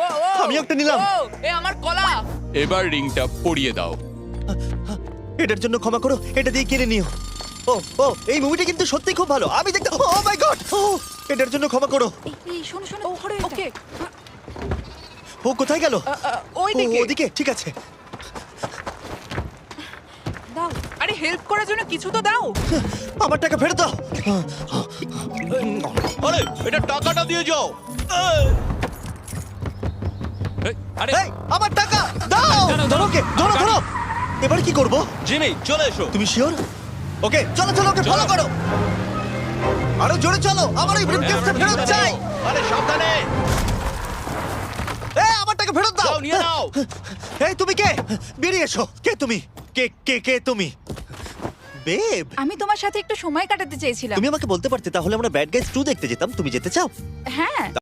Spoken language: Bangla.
ও ও আমি একটা নিলাম। ও, এ আমার কলা। এবার রিংটা পরিয়ে দাও। এটার জন্য ক্ষমা করো, এটা দিয়ে কিনে নিও। ও ও এই মুভিটা কিন্তু সত্যি খুব ভালো, আমি দেখতে, ও মাই গড, ও এটার জন্য ক্ষমা করো। এই শোনো শোনো ওকে ও কোথায় গেল? ওই ও, দিকে। ওদিকে, ঠিক আছে। দাও। আরে হেল্প করার জন্য কিছু তো দাও। আমার টাকা ফেরত দাও। আরে এটা টাকাটা দিয়ে যাও। আরে এই, আমার টাকা দাও। দাঁড়াও, ধরো ওকে, ধরো ধরো। এবার কি করব? জিমি চলে এসো। তুমি শিওর? ওকে চলো চলো, ওকে ফলো করো। আরো জোরে চলো, আমার এই ব্রিফকেসটা ফেরত চাই। আরে সাবধানে এই আমার টাকা ফেরত দাও। যাও নিয়ে নাও। এই তুমি কে? বেরিয়ে এসো। কে তুমি? কে কে কে তুমি? বেব, আমি তোমার সাথে একটু সময় কাটাতে চেয়েছিলাম। তুমি আমাকে বলতে পারতে, তাহলে আমরা ব্যাড গাইজ 2 দেখতে যেতাম। তুমি যেতে চাও? হ্যাঁ